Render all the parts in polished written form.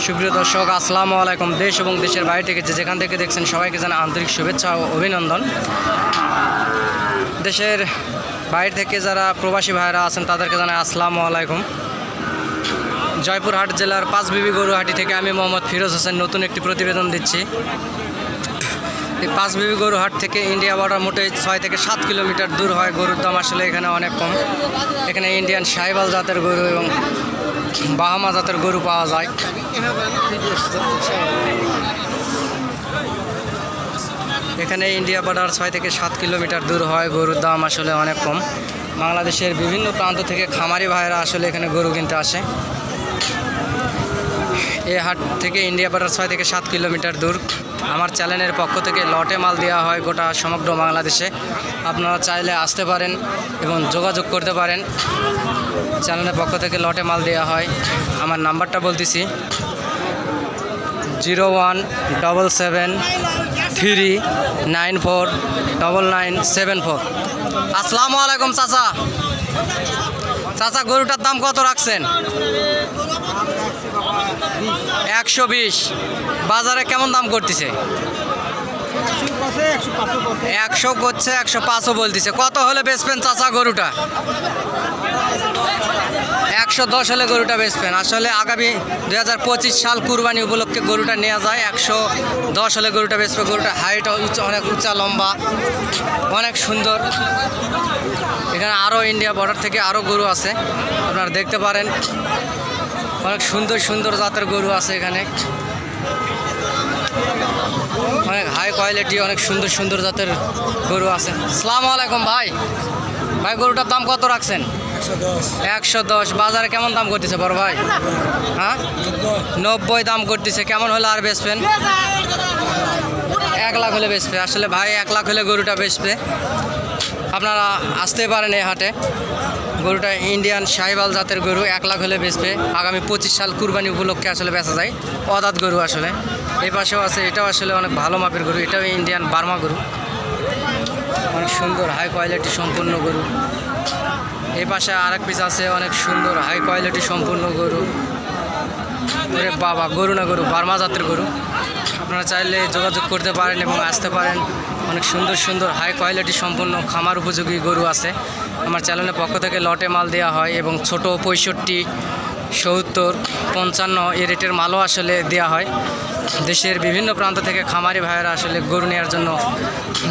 সুপ্রিয় দর্শক, আসসালামু আলাইকুম। দেশ এবং দেশের বাইরে থেকে যেখান থেকে দেখছেন সবাইকে জানাই আন্তরিক শুভেচ্ছা ও অভিনন্দন। দেশের বাইরে থেকে যারা প্রবাসী ভাইরা আছেন তাদেরকে জানাই আসসালামু আলাইকুম। জয়পুরহাট জেলার পাঁচবিবি গরুহাটি থেকে আমি মোহাম্মদ ফিরোজ হোসেন নতুন একটি প্রতিবেদন দিচ্ছি। এই পাঁচবিবি গরুহাট থেকে ইন্ডিয়া বর্ডার মোটে 6 থেকে 7 কিলোমিটার দূর হয়। গরুর দাম আসলে এখানে অনেক কম। এখানে ইন্ডিয়ান সাহিওয়াল জাতের গরু এবং বাহামা জাতের গরু পাওয়া যায়। এখানে ইন্ডিয়া বর্ডার 6 থেকে 7 কিলোমিটার দূর হয়। গরুর দাম আসলে অনেক কম। বাংলাদেশের বিভিন্ন প্রান্ত থেকে খামারি ভাইরা আসলে এখানে গরু কিনতে আসে। এই হাট থেকে ইন্ডিয়া বর্ডার 6 থেকে 7 কিলোমিটার দূর। আমার চ্যানেলের পক্ষ থেকে লটে মাল দেওয়া হয় গোটা সমগ্র বাংলাদেশে। আপনারা চাইলে আসতে পারেন এবং যোগাযোগ করতে পারেন। চ্যানেলের পক্ষ থেকে লটে মাল দেওয়া হয়। আমার নাম্বারটা বলতেছি 01773949974। আসসালামু আলাইকুম চাচা। চাচা, গরুটার দাম কত রাখছেন? 120। বাজারে কেমন দাম করতেছে? 100 করছে, 105ও বলতেছে। কত হলে বেচবেন চাচা গরুটা? 110 হলে গরুটা বেচবেন। আসলে আগামী 2025 সাল কুরবানি উপলক্ষে গরুটা নেওয়া যায়। 110 হলে গরুটা বেচবে। গরুটা হাইট অনেক উঁচা লম্বা, অনেক সুন্দর। এখানে আরও ইন্ডিয়া বর্ডার থেকে আরও গরু আছে, আপনারা দেখতে পারেন। অনেক সুন্দর সুন্দর জাতের গরু আছে এখানে। অনেক হাই কোয়ালিটি, অনেক সুন্দর সুন্দর জাতের গরু আছে। আসসালামু আলাইকুম ভাই। ভাই, গরুটার দাম কত রাখছেন? 110। বাজারে কেমন দাম করতেছে বড় ভাই? হ্যাঁ, 90 দাম করতেছে। কেমন হলে আর বেচবেন? 1 লাখ হলে বেচবে। আসলে ভাই 1 লাখ হলে গরুটা বেচবে। আপনারা আসতে পারেন এই হাটে। গরুটা ইন্ডিয়ান সাহিওয়াল জাতের গরু, 1 লাখ হলে বেচবে। আগামী 25 সাল কুরবানি উপলক্ষে আসলে বেচা যায়। অদাঁত গরু আসলে। এই পাশেও আছে, এটাও আসলে অনেক ভালো মাপের গরু। এটাও ইন্ডিয়ান বার্মা গরু, অনেক সুন্দর হাই কোয়ালিটি সম্পূর্ণ গরু। এই পাশে আর এক পিস আছে, অনেক সুন্দর হাই কোয়ালিটি সম্পূর্ণ গরু। ওরে বাবা, গরু না গরু, বার্মা জাতের গরু। আপনারা চাইলে যোগাযোগ করতে পারেন এবং আসতে পারেন। অনেক সুন্দর সুন্দর হাই কোয়ালিটি সম্পূর্ণ খামার উপযোগী গরু আছে। আমার চ্যানেলের পক্ষ থেকে লটে মাল দেওয়া হয় এবং ছোট 65, 70, 55 এই রেটের মালও আসলে দেওয়া হয়। দেশের বিভিন্ন প্রান্ত থেকে খামারি ভাইয়েরা আসলে গরু নেওয়ার জন্য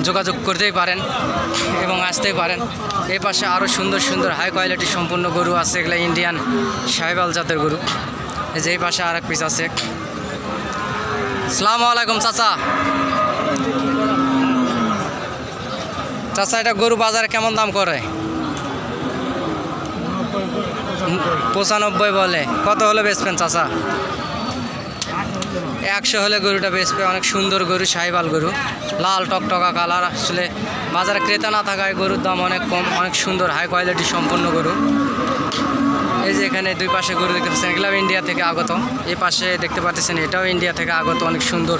যোগাযোগ করতেই পারেন এবং আসতেই পারেন। এই পাশে আরও সুন্দর সুন্দর হাই কোয়ালিটি সম্পূর্ণ গরু আছে। এগুলো ইন্ডিয়ান সাহিওয়াল জাতের গরু। এই যে এই পাশে আর এক পিস আছে। আসসালামু আলাইকুম চাচা। চাচা, এটা গরু বাজারে কেমন দাম করে? 95 বলে। কত হলে বেচবেন চাচা? 100 হলে গরুটা বেচবে। অনেক সুন্দর গরু, সাহিওয়াল গরু, লাল টকটকা কালার। আসলে বাজারে ক্রেতা না থাকায় গরুর দাম অনেক কম। অনেক সুন্দর হাই কোয়ালিটি সম্পূর্ণ গরু। এই যে এখানে দুই পাশে গরু দেখতে পাচ্ছেন, এগুলো ইন্ডিয়া থেকে আগত। এই পাশে দেখতে পাচ্ছেন, এটাও ইন্ডিয়া থেকে আগত। অনেক সুন্দর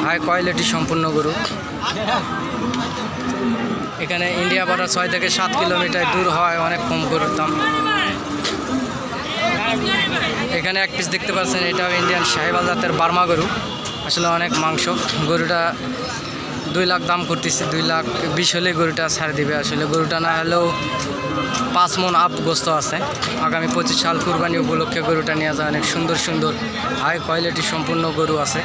হাই কোয়ালিটি সম্পূর্ণ গরু। এখানে ইন্ডিয়া বর্ডার 6 থেকে 7 কিলোমিটার দূর হয়। অনেক কম গরুর দাম। এখানে এক পিস দেখতে পাচ্ছেন, এটাও ইন্ডিয়ান সাহিওয়াল জাতের বার্মা গরু। আসলে অনেক মাংস। গরুটা 2 লাখ দাম করতেছে। 2,20,000 হলে গরুটা ছাড় দিবে। আসলে গরুটা না হলেও 5 মণ আপ গোস্ত আছে। আগামী 25 সাল কুরবানি উপলক্ষে গরুটা নিয়ে যায়। অনেক সুন্দর সুন্দর হাই কোয়ালিটি সম্পূর্ণ গরু আছে।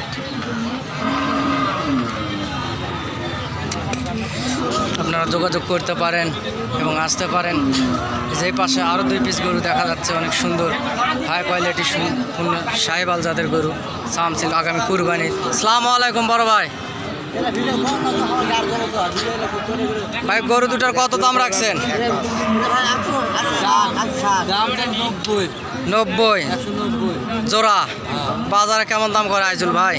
আপনারা যোগাযোগ করতে পারেন এবং আসতে পারেন। যে পাশে আরও 2 পিস গরু দেখা যাচ্ছে, অনেক সুন্দর হাই কোয়ালিটি সম্পূর্ণ সাহিওয়াল জাতের গরু। সামসিল আগামী কুরবানি। আসসালামু আলাইকুম বড় ভাই। ভাই, গরু দুটার কত দাম রাখছেন? 90 জোড়া। বাজারে কেমন দাম করে আইজুল ভাই?